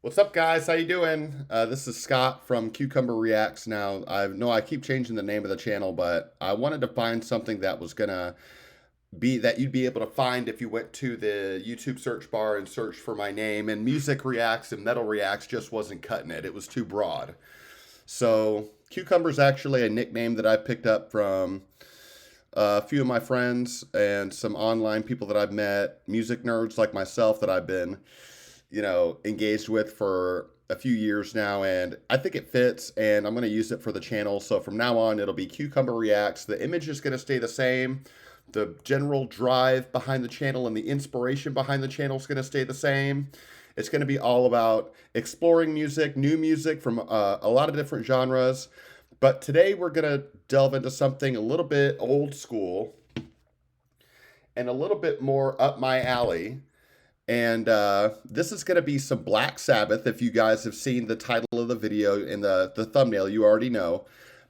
What's up, guys? How you doing? This is Scott from Cucumber Reacts. Now, I know I keep changing the name of the channel, but I wanted to find something that was gonna be that you'd be able to find if you went to the YouTube search bar and searched for my name. And music reacts and metal reacts just wasn't cutting it. It was too broad. So, Cucumber's actually a nickname that I picked up from a few of my friends and some online people that I've met, music nerds like myself that I've been engaged with for a few years now, and I think it fits, and I'm going to use it for the channel. So from now on, it'll be Cucumber Reacts. The image is going to stay the same. The general drive behind the channel and the inspiration behind the channel is going to stay the same. It's going to be all about exploring music, new music from a lot of different genres. But today we're going to delve into something a little bit old school and a little bit more up my alley. And this is going to be some Black Sabbath. If you guys have seen the title of the video in the thumbnail, you already know.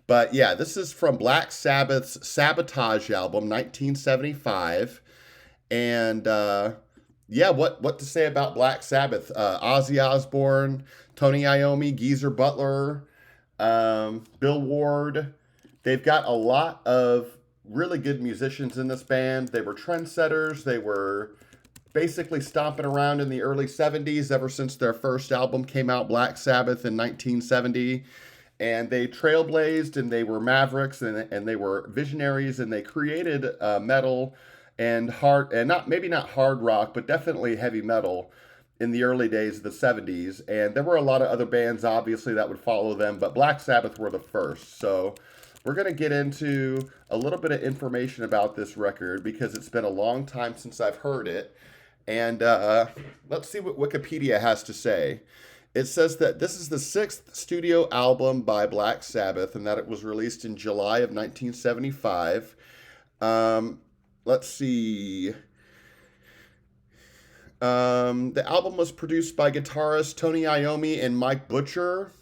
But yeah, this is from Black Sabbath's Sabotage album, 1975. And yeah, what to say about Black Sabbath? Ozzy Osbourne, Tony Iommi, Geezer Butler, Bill Ward. They've got a lot of really good musicians in this band. They were trendsetters. They were basically stomping around in the early 70s ever since their first album came out, Black Sabbath, in 1970. And they trailblazed, and they were mavericks, and they were visionaries, and they created metal and hard, and not maybe not hard rock, but definitely heavy metal in the early days of the 70s. And there were a lot of other bands, obviously, that would follow them, but Black Sabbath were the first. So we're going to get into a little bit of information about this record because it's been a long time since I've heard it. And let's see what Wikipedia has to say. It says that this is the sixth studio album by Black Sabbath and that it was released in July of 1975. Let's see. The album was produced by guitarist Tony Iommi and Mike Butcher.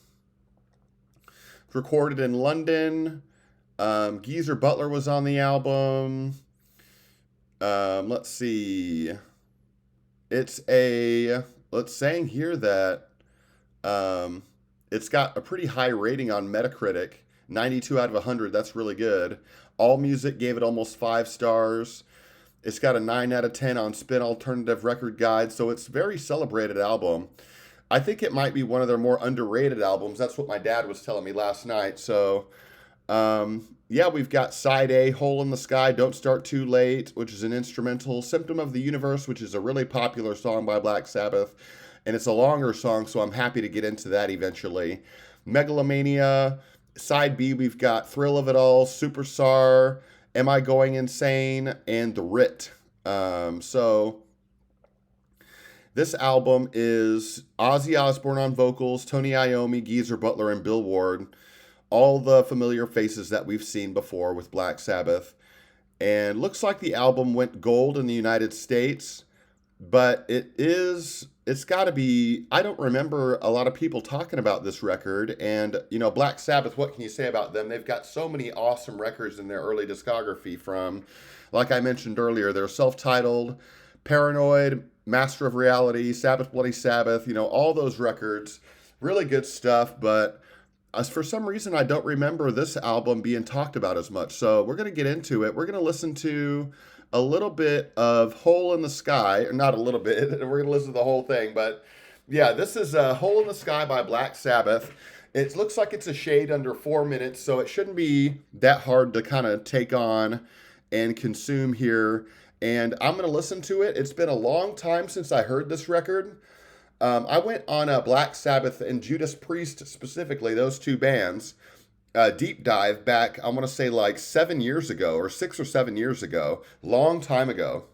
Recorded in London. Geezer Butler was on the album. Let's see. It's saying here that it's got a pretty high rating on Metacritic, 92 out of 100. That's really good. All Music gave it almost 5 stars. It's got a 9 out of 10 on Spin Alternative Record Guide, so it's a very celebrated album. I think it might be one of their more underrated albums. That's what my dad was telling me last night. So, yeah, we've got side A, Hole in the Sky, Don't Start Too Late, which is an instrumental, Symptom of the Universe, which is a really popular song by Black Sabbath, and it's a longer song, so I'm happy to get into that eventually. Megalomania, side B, we've got Thrill of It All, Superstar, Am I Going Insane, and The Writ. So this album is Ozzy Osbourne on vocals, Tony Iommi, Geezer Butler, and Bill Ward. All the familiar faces that we've seen before with Black Sabbath. And looks like the album went gold in the United States, but it's got to be, I don't remember a lot of people talking about this record. And, Black Sabbath, what can you say about them? They've got so many awesome records in their early discography from, like I mentioned earlier, their self-titled, Paranoid, Master of Reality, Sabbath Bloody Sabbath, all those records. Really good stuff, but as for some reason, I don't remember this album being talked about as much. So we're going to get into it. We're going to listen to a little bit of Hole in the Sky. Or not a little bit. We're going to listen to the whole thing. But yeah, this is Hole in the Sky by Black Sabbath. It looks like it's a shade under 4 minutes, so it shouldn't be that hard to kind of take on and consume here. And I'm going to listen to it. It's been a long time since I heard this record. I went on a Black Sabbath and Judas Priest specifically, those two bands, deep dive back, I want to say like 7 years ago or 6 or 7 years ago, long time ago,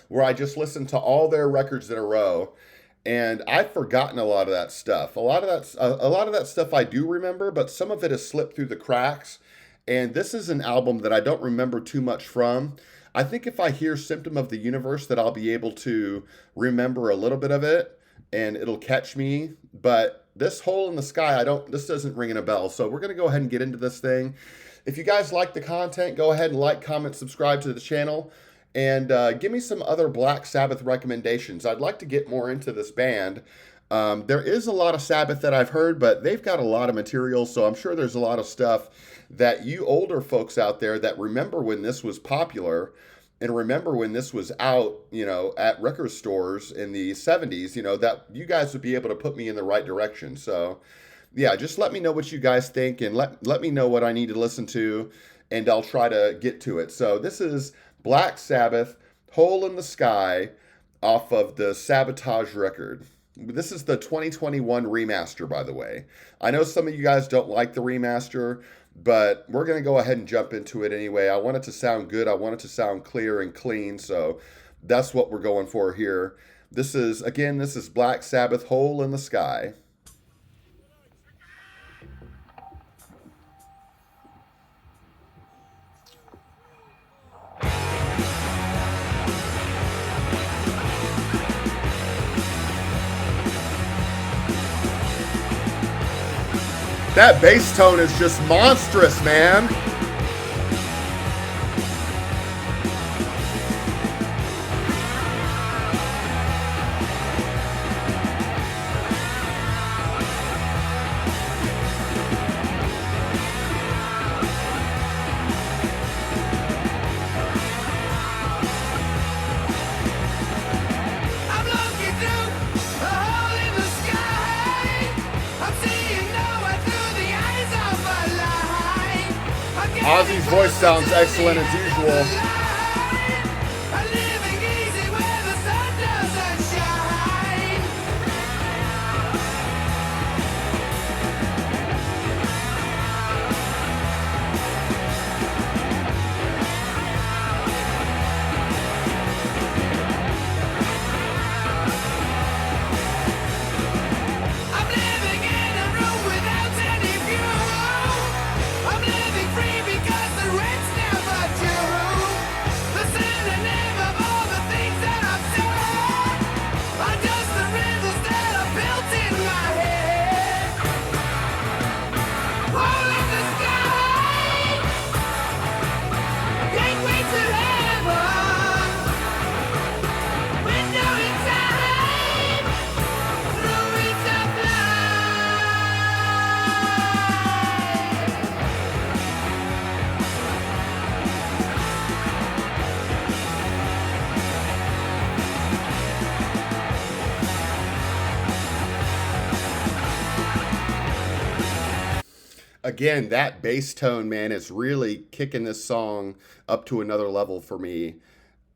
where I just listened to all their records in a row. And I've forgotten a lot of that stuff. A lot of that stuff I do remember, but some of it has slipped through the cracks. And this is an album that I don't remember too much from. I think if I hear Symptom of the Universe that I'll be able to remember a little bit of it and it'll catch me. But this Hole in the Sky, this doesn't ring a bell. So we're going to go ahead and get into this thing. If you guys like the content, go ahead and like, comment, subscribe to the channel. And give me some other Black Sabbath recommendations. I'd like to get more into this band. There is a lot of Sabbath that I've heard, but they've got a lot of material, so I'm sure there's a lot of stuff that you older folks out there that remember when this was popular and remember when this was out, at record stores in the 70s, that you guys would be able to put me in the right direction. So, yeah, just let me know what you guys think and let me know what I need to listen to, and I'll try to get to it. So, this is Black Sabbath, Hole in the Sky, off of the Sabotage record. This is the 2021 remaster, by the way. I know some of you guys don't like the remaster, but we're going to go ahead and jump into it anyway. I want it to sound good. I want it to sound clear and clean, so that's what we're going for here. This is Black Sabbath, Hole in the Sky. That bass tone is just monstrous, man. Ozzy's voice sounds excellent as usual. Again, that bass tone, man, is really kicking this song up to another level for me.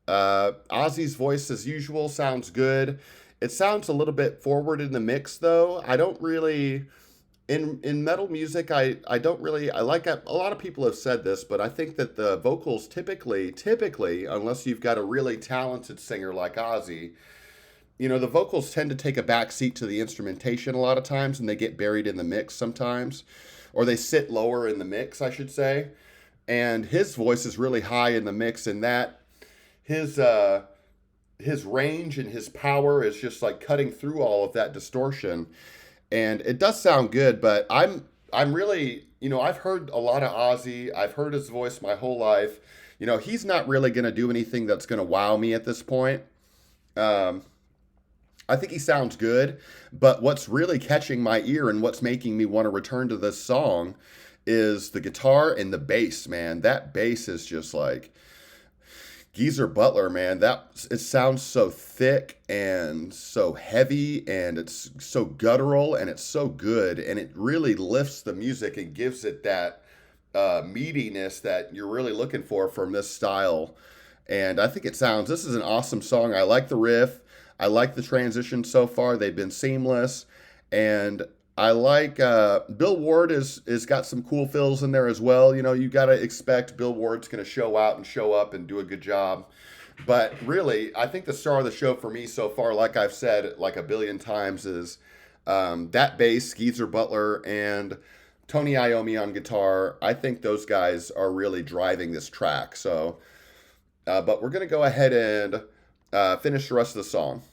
Ozzy's voice, as usual, sounds good. It sounds a little bit forward in the mix, though. I don't really in metal music. I don't really. I like a lot of people have said this, but I think that the vocals typically, unless you've got a really talented singer like Ozzy, the vocals tend to take a back seat to the instrumentation a lot of times, and they get buried in the mix sometimes, or they sit lower in the mix, I should say. And his voice is really high in the mix, and that his range and his power is just like cutting through all of that distortion, and it does sound good. But I'm really, I've heard a lot of Ozzy. I've heard his voice my whole life. He's not really going to do anything that's going to wow me at this point. I think he sounds good, but what's really catching my ear and what's making me want to return to this song is the guitar and the bass, man. That bass is just like Geezer Butler, man. It sounds so thick and so heavy, and it's so guttural, and it's so good, and it really lifts the music and gives it that meatiness that you're really looking for from this style. And I think this is an awesome song. I like the riff. I like the transition so far. They've been seamless. And I like Bill Ward is got some cool fills in there as well. You got to expect Bill Ward's going to show out and show up and do a good job. But really, I think the star of the show for me so far, like I've said like a billion times, is that bass, Geezer Butler, and Tony Iommi on guitar. I think those guys are really driving this track. So, but we're going to go ahead and finish the rest of the song.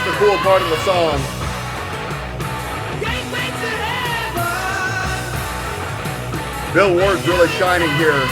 The cool part of the song. Bill Ward's really shining here.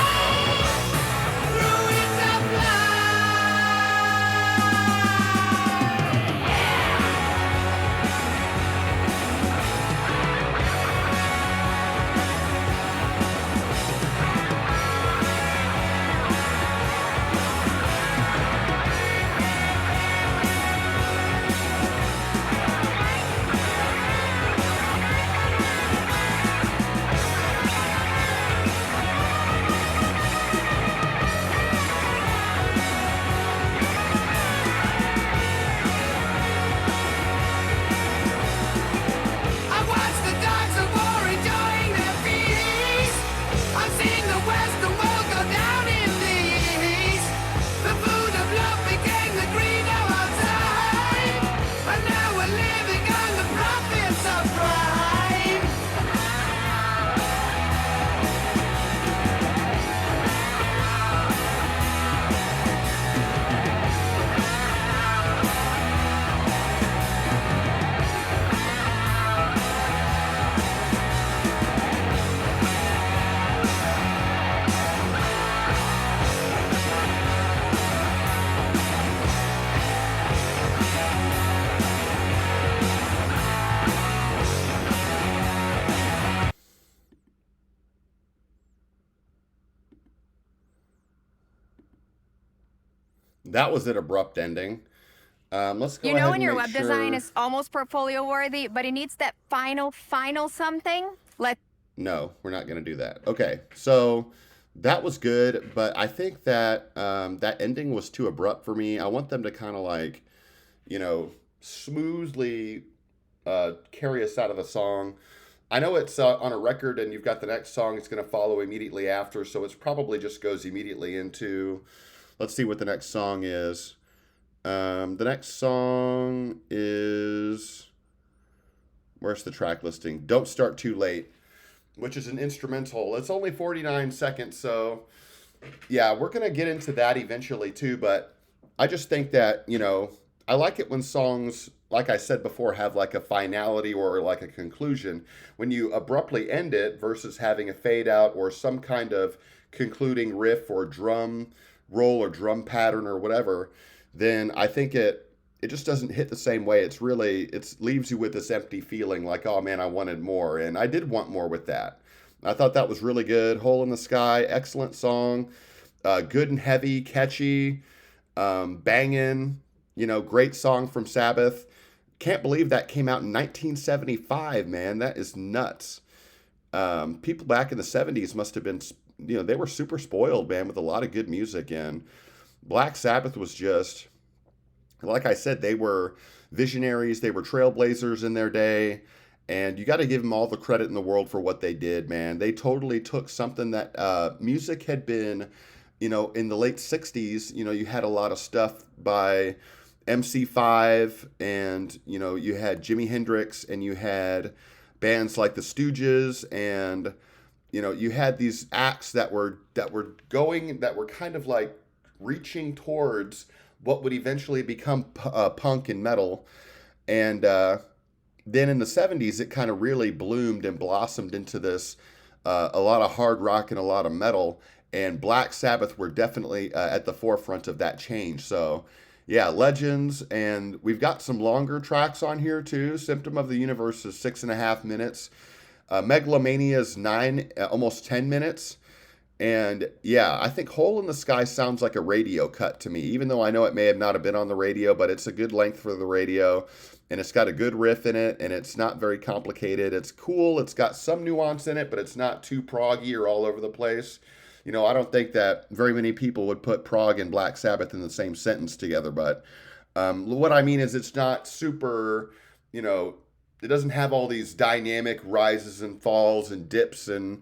That was an abrupt ending. Let's go You ahead know and when your make web design sure. is almost portfolio worthy, but it needs that final something? Let No, we're not going to do that. Okay, so that was good, but I think that that ending was too abrupt for me. I want them to kind of like, you know, smoothly carry us out of the song. I know it's on a record, and you've got the next song. It's going to follow immediately after, so it's probably just goes immediately into. Let's see what the next song is. The next song is where's the track listing? Don't Start Too Late, which is an instrumental. It's only 49 seconds, so yeah, we're gonna get into that eventually too. But I just think that I like it when songs, like I said before, have like a finality or like a conclusion. When you abruptly end it versus having a fade out or some kind of concluding riff or drum roll or drum pattern or whatever, then I think it just doesn't hit the same way. It leaves you with this empty feeling like, oh man, I wanted more, and I did want more with that. I thought that was really good. Hole in the Sky, excellent song, good and heavy, catchy, banging. Great song from Sabbath. Can't believe that came out in 1975, man. That is nuts. People back in the 70s must have been, they were super spoiled, man, with a lot of good music. And Black Sabbath was just, like I said, they were visionaries, they were trailblazers in their day. And you got to give them all the credit in the world for what they did, man. They totally took something that music had been, in the late 60s, you had a lot of stuff by MC5, and you had Jimi Hendrix, and you had bands like the Stooges, and you had these acts that were kind of like reaching towards what would eventually become punk and metal. And then in the 70s, it kind of really bloomed and blossomed into this a lot of hard rock and a lot of metal. And Black Sabbath were definitely at the forefront of that change. So, yeah, legends. And we've got some longer tracks on here too. Symptom of the Universe is 6.5 minutes. Megalomania is almost 10 minutes. And yeah, I think Hole in the Sky sounds like a radio cut to me, even though I know it may have not have been on the radio, but it's a good length for the radio. And it's got a good riff in it, and it's not very complicated. It's cool. It's got some nuance in it, but it's not too proggy or all over the place. I don't think that very many people would put prog and Black Sabbath in the same sentence together. But what I mean is, it's not super, it doesn't have all these dynamic rises and falls and dips and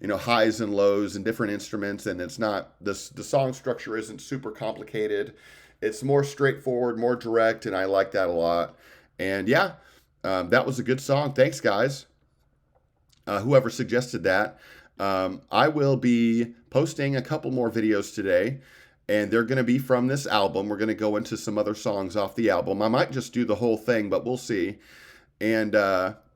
highs and lows and different instruments, and it's not this the song structure isn't super complicated. It's more straightforward, more direct, and I like that a lot. And yeah, that was a good song. Thanks, guys. Whoever suggested that. I will be posting a couple more videos today, and they're going to be from this album. We're going to go into some other songs off the album. I might just do the whole thing, but we'll see. And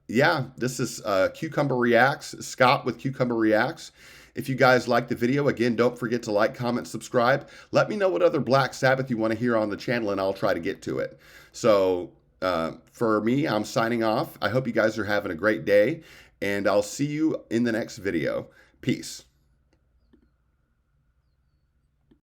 yeah, this is Cucumber Reacts, Scott with Cucumber Reacts. If you guys like the video, again, don't forget to like, comment, subscribe. Let me know what other Black Sabbath you want to hear on the channel, and I'll try to get to it. So for me, I'm signing off. I hope you guys are having a great day, and I'll see you in the next video. Peace.